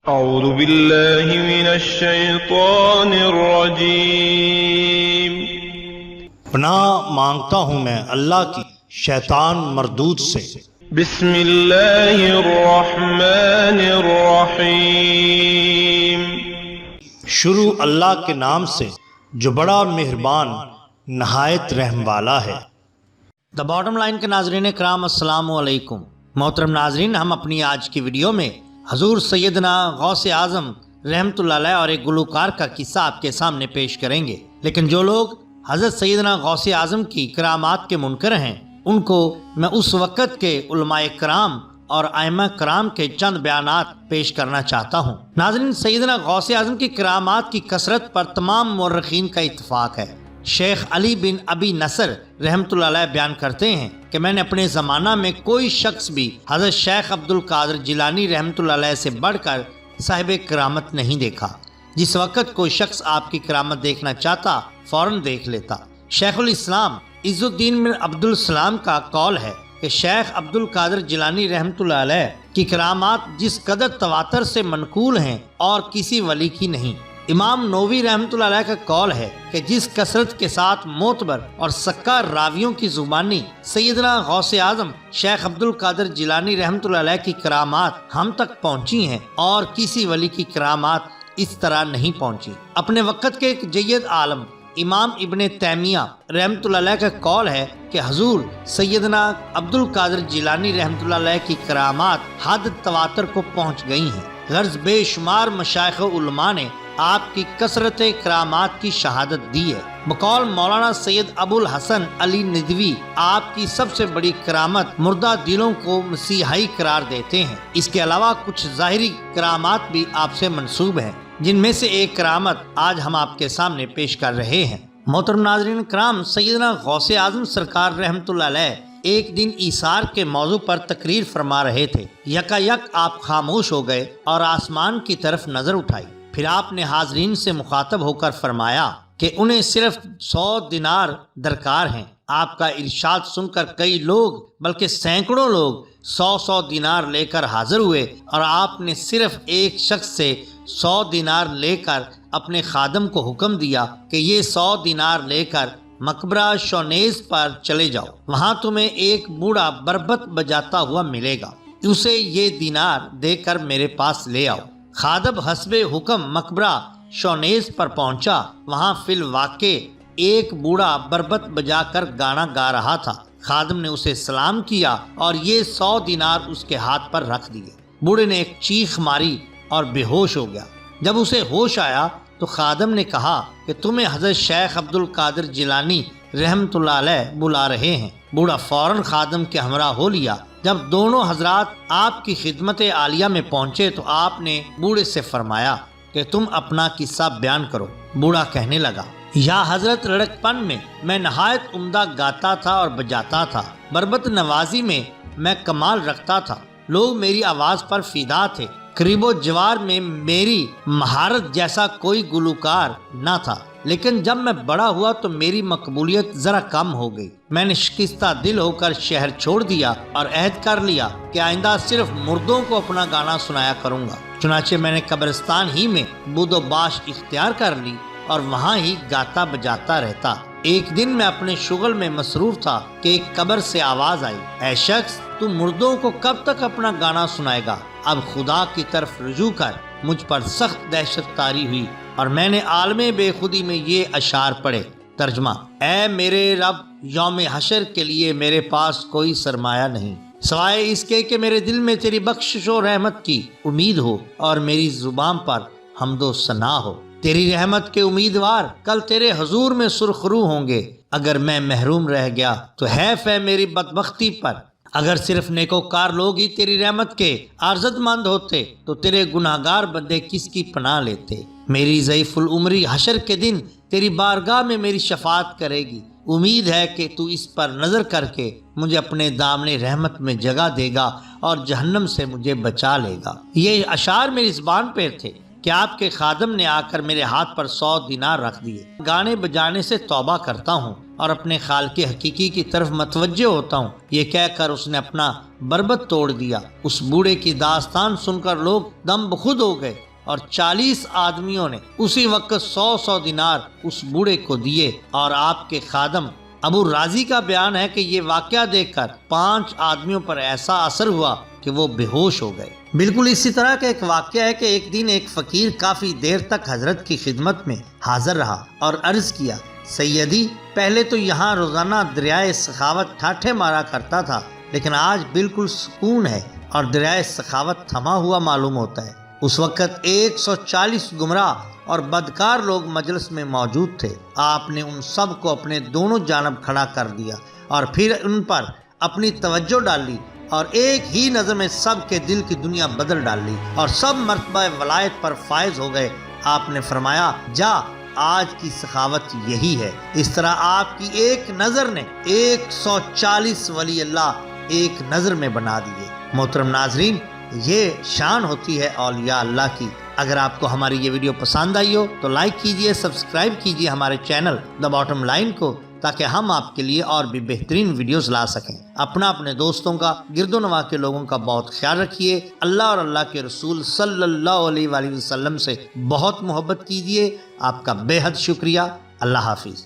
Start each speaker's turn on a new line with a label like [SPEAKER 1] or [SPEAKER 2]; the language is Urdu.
[SPEAKER 1] اعوذ باللہ من الشیطان الرجیم۔
[SPEAKER 2] پناہ مانگتا ہوں میں اللہ کی شیطان مردود سے۔
[SPEAKER 1] بسم اللہ الرحمن الرحیم۔
[SPEAKER 2] شروع اللہ کے نام سے جو بڑا مہربان نہایت رحم والا ہے۔ دا باٹم لائن کے ناظرین کرام، السلام علیکم۔ محترم ناظرین، ہم اپنی آج کی ویڈیو میں حضور سیدنا غوث اعظم رحمۃ اللہ علیہ اور ایک گلوکار کا قصہ آپ کے سامنے پیش کریں گے، لیکن جو لوگ حضرت سیدنا غوث اعظم کی کرامات کے منکر ہیں ان کو میں اس وقت کے علماء کرام اور ائمہ کرام کے چند بیانات پیش کرنا چاہتا ہوں۔ ناظرین، سیدنا غوث اعظم کی کرامات کی کثرت پر تمام مورخین کا اتفاق ہے۔ شیخ علی بن ابی نصر رحمۃ اللہ علیہ بیان کرتے ہیں کہ میں نے اپنے زمانہ میں کوئی شخص بھی حضرت شیخ عبد القادر جیلانی رحمۃ اللہ علیہ سے بڑھ کر صاحب کرامت نہیں دیکھا۔ جس وقت کوئی شخص آپ کی کرامت دیکھنا چاہتا فوراً دیکھ لیتا۔ شیخ الاسلام عز الدین بن عبد السلام کا قول ہے کہ شیخ عبد القادر جیلانی رحمۃ اللہ علیہ کی کرامات جس قدر تواتر سے منقول ہیں اور کسی ولی کی نہیں۔ امام نووی رحمۃ اللہ علیہ کا قول ہے کہ جس کثرت کے ساتھ معتبر اور سکہ راویوں کی زبانی سیدنا غوث اعظم شیخ عبد القادر جیلانی رحمۃ اللہ علیہ کی کرامات ہم تک پہنچی ہیں اور کسی ولی کی کرامات اس طرح نہیں پہنچی۔ اپنے وقت کے ایک جید عالم امام ابن تیمیہ رحمۃ اللہ علیہ کا قول ہے کہ حضور سیدنا عبد القادر جیلانی رحمۃ اللہ علیہ کی کرامات حد تواتر کو پہنچ گئی ہیں۔ غرض بے شمار مشائخ و علماء نے آپ کی کثرت کرامات کی شہادت دی ہے۔ بقول مولانا سید ابو الحسن علی ندوی آپ کی سب سے بڑی کرامت مردہ دلوں کو مسیحائی قرار دیتے ہیں۔ اس کے علاوہ کچھ ظاہری کرامات بھی آپ سے منسوب ہیں، جن میں سے ایک کرامت آج ہم آپ کے سامنے پیش کر رہے ہیں۔ محترم ناظرین کرام، سیدنا غوث اعظم سرکار رحمۃ اللہ علیہ ایک دن ایثار کے موضوع پر تقریر فرما رہے تھے۔ یکا یک آپ خاموش ہو گئے اور آسمان کی طرف نظر اٹھائی۔ پھر آپ نے حاضرین سے مخاطب ہو کر فرمایا کہ انہیں صرف 100 دینار درکار ہیں۔ آپ کا ارشاد سن کر کئی لوگ بلکہ سینکڑوں لوگ 100 دینار لے کر حاضر ہوئے اور آپ نے صرف ایک شخص سے 100 دینار لے کر اپنے خادم کو حکم دیا کہ یہ 100 دینار لے کر مقبرہ شونیز پر چلے جاؤ، وہاں تمہیں ایک بوڑھا بربط بجاتا ہوا ملے گا، اسے یہ دینار دے کر میرے پاس لے آؤ۔ خادم حسب حکم مقبرہ شونیز پر پہنچا۔ وہاں فی الواقع ایک بوڑھا بربط بجا کر گانا گا رہا تھا۔ خادم نے اسے سلام کیا اور یہ 100 دینار اس کے ہاتھ پر رکھ دیے۔ بوڑھے نے ایک چیخ ماری اور بے ہوش ہو گیا۔ جب اسے ہوش آیا تو خادم نے کہا کہ تمہیں حضرت شیخ عبد القادر جیلانی رحمۃ اللہ علیہ بلا رہے ہیں۔ بوڑھا فوراً خادم کے ہمراہ ہو لیا۔ جب دونوں حضرات آپ کی خدمت عالیہ میں پہنچے تو آپ نے بوڑھے سے فرمایا کہ تم اپنا قصہ بیان کرو۔ بوڑھا کہنے لگا، یا حضرت، لڑکپن میں میں نہایت عمدہ گاتا تھا اور بجاتا تھا۔ بربط نوازی میں میں کمال رکھتا تھا، لوگ میری آواز پر فیدا تھے۔ قریب و جوار میں میری مہارت جیسا کوئی گلوکار نہ تھا، لیکن جب میں بڑا ہوا تو میری مقبولیت ذرا کم ہو گئی۔ میں نے شکستہ دل ہو کر شہر چھوڑ دیا اور عہد کر لیا کہ آئندہ صرف مردوں کو اپنا گانا سنایا کروں گا۔ چنانچہ میں نے قبرستان ہی میں بود و باش اختیار کر لی اور وہاں ہی گاتا بجاتا رہتا۔ ایک دن میں اپنے شغل میں مصروف تھا کہ ایک قبر سے آواز آئی، اے شخص، تو مردوں کو کب تک اپنا گانا سنائے گا؟ اب خدا کی طرف رجوع کر۔ مجھ پر سخت دہشت طاری ہوئی اور میں نے عالم بے خودی میں یہ اشعار پڑھے۔ ترجمہ: اے میرے رب، یوم حشر کے لیے میرے پاس کوئی سرمایہ نہیں سوائے اس کے کہ میرے دل میں تیری بخشش و رحمت کی امید ہو اور میری زبان پر حمد و ثنا ہو۔ تیری رحمت کے امیدوار کل تیرے حضور میں سرخرو ہوں گے۔ اگر میں محروم رہ گیا تو حیف ہے میری بدبختی پر۔ اگر صرف نیکوکار لوگ ہی تیری رحمت کے عارضت مند ہوتے تو تیرے گناہگار بندے کس کی پناہ لیتے۔ میری ضعیف العمری حشر کے دن تیری بارگاہ میں میری شفاعت کرے گی۔ امید ہے کہ تو اس پر نظر کر کے مجھے اپنے دامن رحمت میں جگہ دے گا اور جہنم سے مجھے بچا لے گا۔ یہ اشعار میری زبان پر تھے کہ آپ کے خادم نے آ کر میرے ہاتھ پر 100 دینار رکھ دیے۔ گانے بجانے سے توبہ کرتا ہوں اور اپنے خالق حقیقی کی طرف متوجہ ہوتا ہوں، یہ کہہ کر اس نے اپنا بربط توڑ دیا۔ اس بوڑھے کی داستان سن کر لوگ دم بخود ہو گئے اور 40 آدمیوں نے اسی وقت 100 دینار اس بوڑھے کو دیے، اور آپ کے خادم ابو راضی کا بیان ہے کہ یہ واقعہ دیکھ کر 5 آدمیوں پر ایسا اثر ہوا کہ وہ بے ہوش ہو گئے۔ بالکل اسی طرح کا ایک واقعہ ہے کہ ایک دن ایک فقیر کافی دیر تک حضرت کی خدمت میں حاضر رہا اور عرض کیا، سیدی، پہلے تو یہاں روزانہ دریائے سخاوت ٹھاٹھے مارا کرتا تھا، لیکن آج بالکل سکون ہے اور دریائے سخاوت تھما ہوا معلوم ہوتا ہے۔ اس وقت 140 گمراہ اور بدکار لوگ مجلس میں موجود تھے۔ آپ نے ان سب کو اپنے دونوں جانب کھڑا کر دیا اور پھر ان پر اپنی توجہ ڈالی اور ایک ہی نظر میں سب کے دل کی دنیا بدل ڈالی اور سب مرتبہ ولایت پر فائز ہو گئے۔ آپ نے فرمایا، جا، آج کی سخاوت یہی ہے۔ اس طرح آپ کی ایک نظر نے 140 ولی اللہ ایک نظر میں بنا دیے۔ محترم ناظرین، یہ شان ہوتی ہے اولیاء اللہ کی۔ اگر آپ کو ہماری یہ ویڈیو پسند آئی ہو تو لائک کیجئے، سبسکرائب کیجئے ہمارے چینل دا باٹم لائن کو، تاکہ ہم آپ کے لیے اور بھی بہترین ویڈیوز لا سکیں۔ اپنے دوستوں کا، گرد و نواح کے لوگوں کا بہت خیال رکھیے۔ اللہ اور اللہ کے رسول صلی اللہ علیہ وآلہ وسلم سے بہت محبت کیجئے۔ آپ کا بے حد شکریہ۔ اللہ حافظ۔